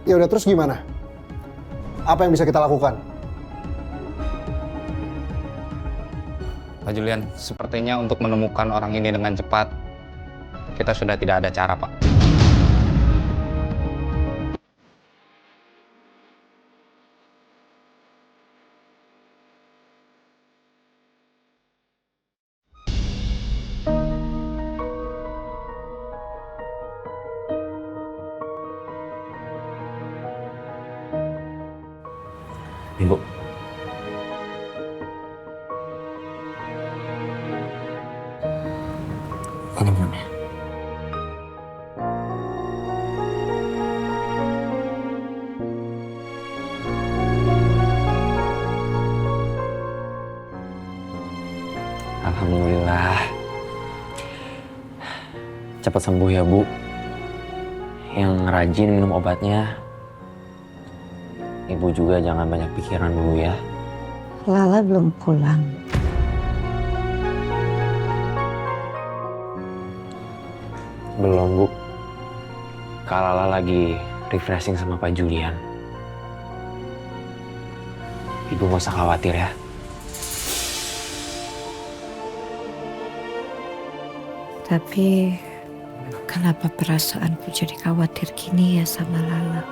Ya udah, terus gimana? Apa yang bisa kita lakukan? Pak Julian, sepertinya untuk menemukan orang ini dengan cepat, kita sudah tidak ada cara, Pak. Ibu. Ini bunnya. Alhamdulillah. Cepat sembuh ya, Bu. Yang rajin minum obatnya. Ibu juga jangan banyak pikiran dulu ya. Lala belum pulang. Belum, Bu. Kak Lala lagi refreshing sama Pak Julian. Ibu gak usah khawatir ya. Tapi kenapa perasaanku jadi khawatir gini ya sama Lala?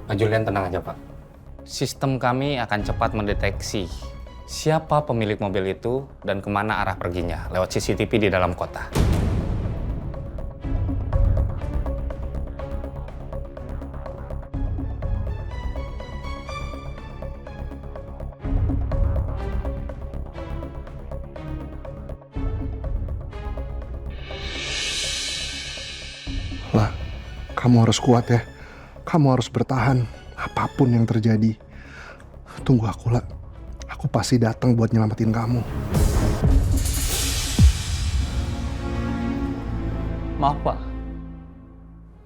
Pak Julian, tenang aja, Pak. Sistem kami akan cepat mendeteksi siapa pemilik mobil itu dan kemana arah perginya lewat CCTV di dalam kota. Lah, kamu harus kuat ya. Kamu harus bertahan, apapun yang terjadi. Tunggu aku, lah. Aku pasti datang buat nyelamatin kamu. Maaf, Pak.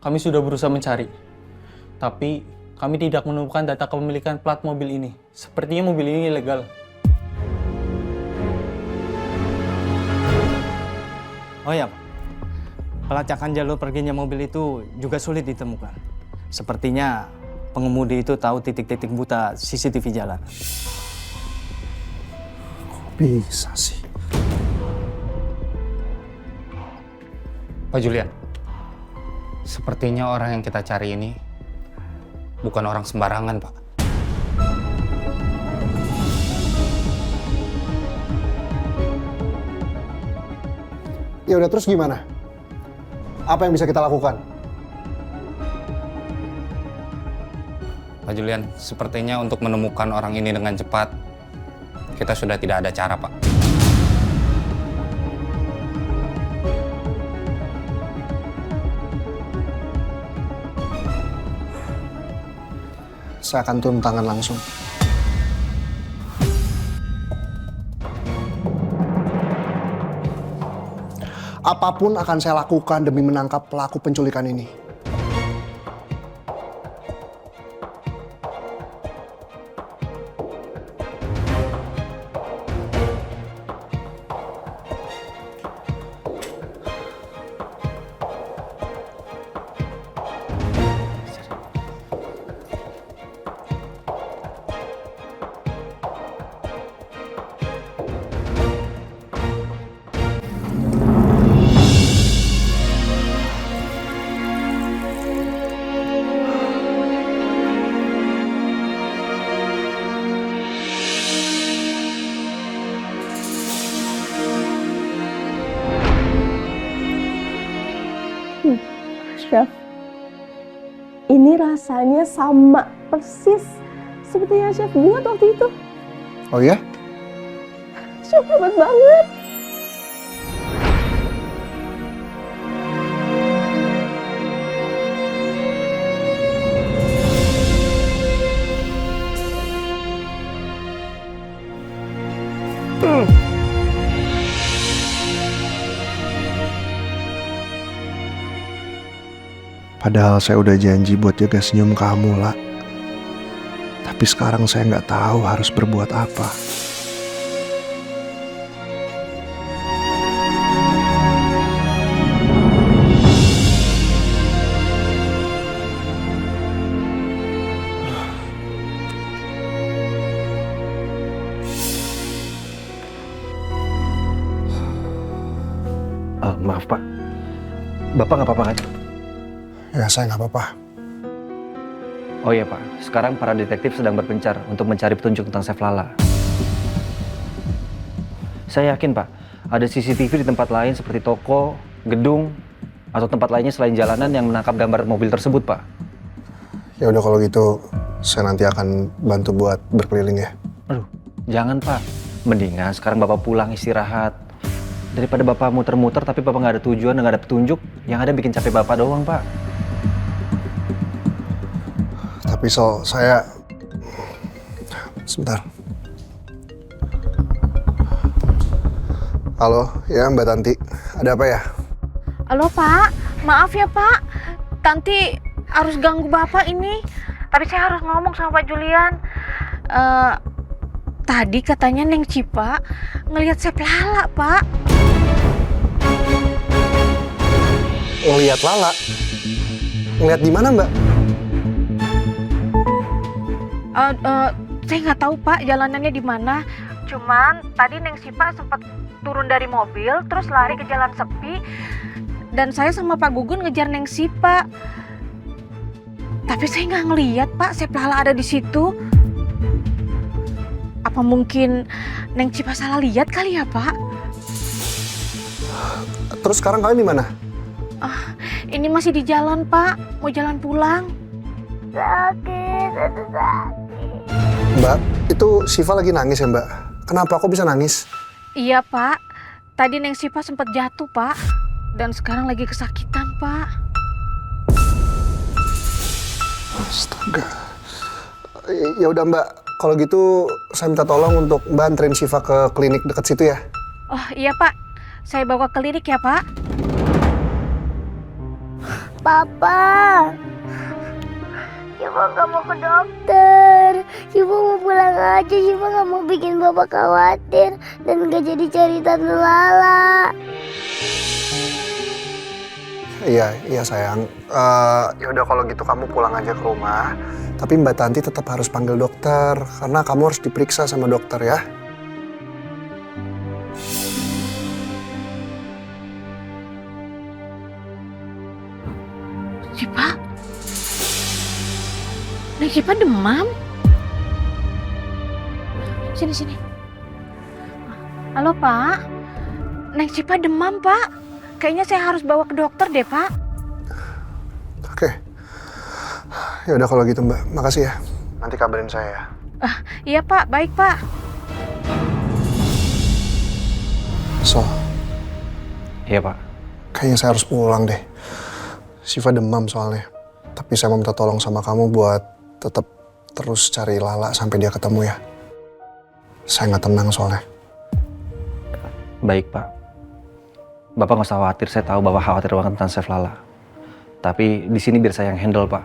Kami sudah berusaha mencari. Tapi kami tidak menemukan data kepemilikan plat mobil ini. Sepertinya mobil ini ilegal. Oh ya, Pak. Pelacakan jalur perginya mobil itu juga sulit ditemukan. Sepertinya pengemudi itu tahu titik-titik buta CCTV jalan. Kok bisa sih? Pak Julian, sepertinya orang yang kita cari ini bukan orang sembarangan, Pak. Ya udah, terus gimana? Apa yang bisa kita lakukan? Pak Julian, sepertinya untuk menemukan orang ini dengan cepat, kita sudah tidak ada cara, Pak. Saya akan turun tangan langsung. Apapun akan saya lakukan demi menangkap pelaku penculikan ini. Chef, ini rasanya sama persis seperti yang Chef buat waktu itu. Oh ya? Chef hebat banget. Padahal saya udah janji buat jaga senyum kamu, lah. Tapi sekarang saya nggak tahu harus berbuat apa. Maaf Pak, Bapak nggak apa-apa kan? Ya saya nggak apa-apa. Oh iya Pak, sekarang para detektif sedang berpencar untuk mencari petunjuk tentang Chef Lala. Saya yakin Pak, ada CCTV di tempat lain seperti toko, gedung, atau tempat lainnya selain jalanan yang menangkap gambar mobil tersebut Pak. Ya udah kalau gitu saya nanti akan bantu buat berkeliling ya. Aduh, jangan Pak. Mendingan sekarang Bapak pulang istirahat. Daripada Bapak muter-muter tapi Bapak nggak ada tujuan dan nggak ada petunjuk, yang ada bikin capek Bapak doang Pak. Tapi saya... Sebentar. Halo, ya Mbak Tanti. Ada apa ya? Halo Pak, maaf ya Pak. Tanti harus ganggu Bapak ini. Tapi saya harus ngomong sama Pak Julian. Tadi katanya Neng Cipa ngelihat Chef Lala, Pak. Ngelihat Lala? Ngelihat di mana Mbak? Saya nggak tahu Pak jalanannya di mana. Cuman tadi Neng Cipa sempat turun dari mobil, terus lari ke jalan sepi. Dan saya sama Pak Gugun ngejar Neng Cipa. Tapi saya nggak ngelihat Pak Chef Lala ada di situ. Apa mungkin Neng Cipa salah lihat kali ya Pak? Terus sekarang kalian di mana? Ini masih di jalan Pak, mau jalan pulang. Mbak, itu Syifa lagi nangis ya Mbak? Kenapa kok bisa nangis? Iya Pak, tadi Neng Cipa sempat jatuh Pak. Dan sekarang lagi kesakitan Pak. Astaga. Ya udah Mbak, kalau gitu saya minta tolong untuk Mbak anterin Syifa ke klinik dekat situ ya. Oh iya Pak, saya bawa ke klinik ya Pak. Papa, Syifa gak mau ke dokter. Syifa mau pulang aja. Syifa gak mau bikin Bapak khawatir dan gak jadi cari Tante Lala. Iya sayang. Ya udah kalau gitu kamu pulang aja ke rumah. Tapi Mbak Tanti tetap harus panggil dokter karena kamu harus diperiksa sama dokter ya. Cipa? Neng Cipa demam? Sini. Halo Pak, Neng Cipa demam Pak. Kayaknya saya harus bawa ke dokter deh Pak. Oke. Ya udah kalau gitu Mbak, makasih ya. Nanti kabarin saya ya. Iya Pak, baik Pak. So, Iya Pak. kayaknya saya harus pulang deh. Syifa demam soalnya. Tapi saya mau minta tolong sama kamu buat tetap terus cari Lala sampai dia ketemu ya. Saya nggak tenang soalnya. Baik Pak. Bapak nggak usah khawatir, saya tahu Bapak khawatir banget tentang Chef Lala. Tapi di sini biar saya yang handle Pak.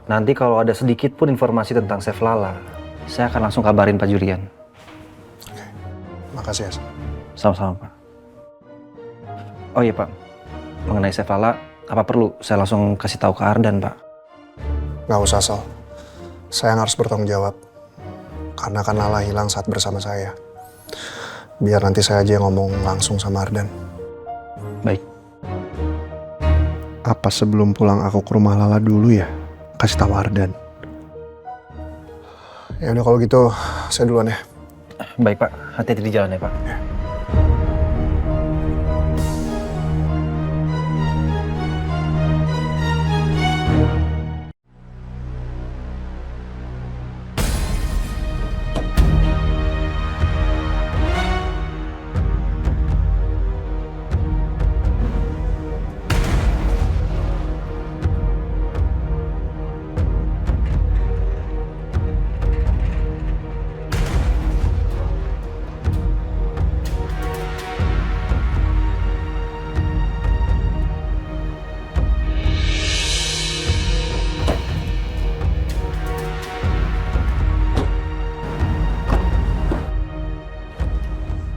Nanti kalau ada sedikit pun informasi tentang Chef Lala, saya akan langsung kabarin Pak Julian. Oke, makasih ya. Sama-sama Pak. Oh iya Pak, mengenai Chef Lala, apa perlu saya langsung kasih tahu ke Ardan Pak? Nggak usah Sol. Saya yang harus bertanggung jawab. Karena kan Lala hilang saat bersama saya. Biar nanti saya aja yang ngomong langsung sama Ardan. Baik. Apa sebelum pulang aku ke rumah Lala dulu ya? Kasih tahu Ardan. Ya udah kalau gitu saya duluan ya. Baik Pak, hati-hati di jalan ya Pak.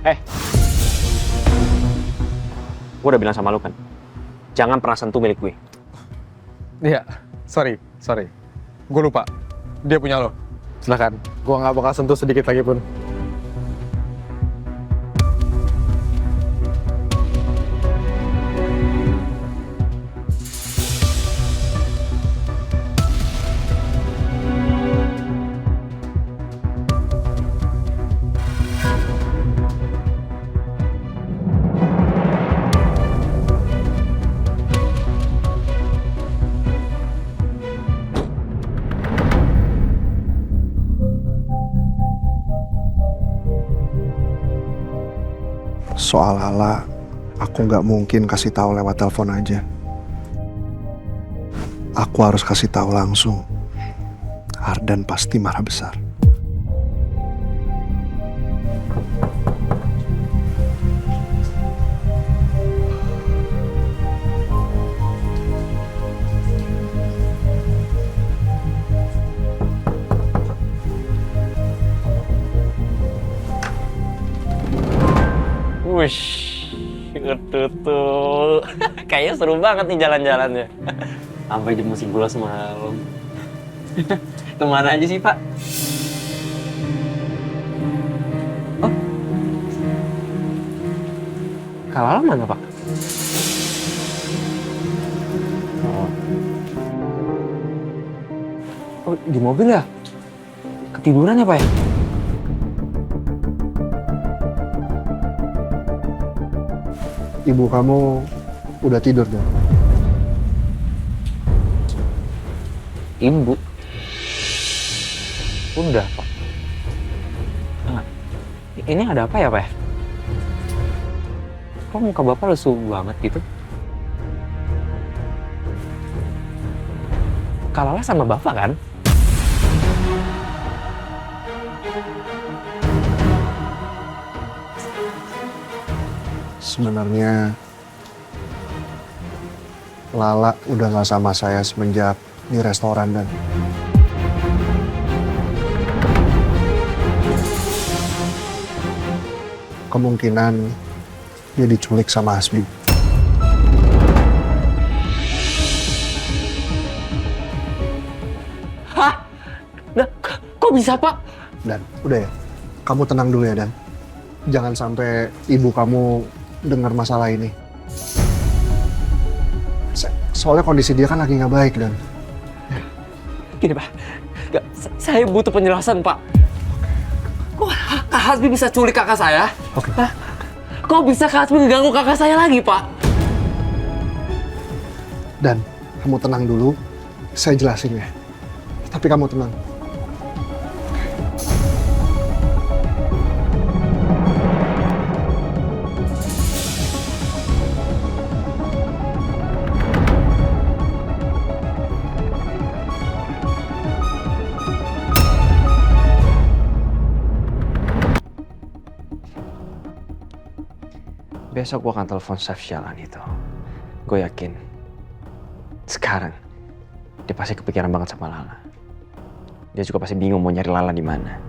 Gue udah bilang sama lu kan, jangan pernah sentuh milik gue. Iya, sorry. Gue lupa. Dia punya lo. Silakan. Gue nggak bakal sentuh sedikit lagi pun. Soal Lala, aku nggak mungkin kasih tahu lewat telepon aja. Aku harus kasih tahu langsung. Ardan pasti marah besar. Wush, tuh. Kayaknya seru banget nih jalan-jalannya. Sampai jam 11 malam. Kemana aja sih, Pak? Oh. Kalala mana, Pak? Oh, di mobil ya? Ketiduran ya, Pak ya? Ibu kamu udah tidur dong? Ibu? Udah, Pak. Nah, ini ada apa ya, Pak? Kok muka Bapak lesu banget gitu? Kalala sama Bapak kan? Sebenarnya Lala udah gak sama saya semenjak di restoran dan kemungkinan dia diculik sama Hasbi. Hah? Nah, kok bisa, Pak? Dan udah ya, kamu tenang dulu ya Dan. Jangan sampai ibu kamu dengar masalah ini. Soalnya kondisi dia kan lagi nggak baik Dan. Gini, Pak. Saya butuh penjelasan, Pak. Kok Kak Hasbi bisa culik kakak saya? Oke. Hah? Kok bisa Kak Hasbi ngeganggu kakak saya lagi, Pak? Dan kamu tenang dulu, saya jelasin ya. Tapi kamu tenang. Besok gue akan telepon chef Syalan itu. Gue yakin sekarang dia pasti kepikiran banget sama Lala. Dia juga pasti bingung mau nyari Lala di mana.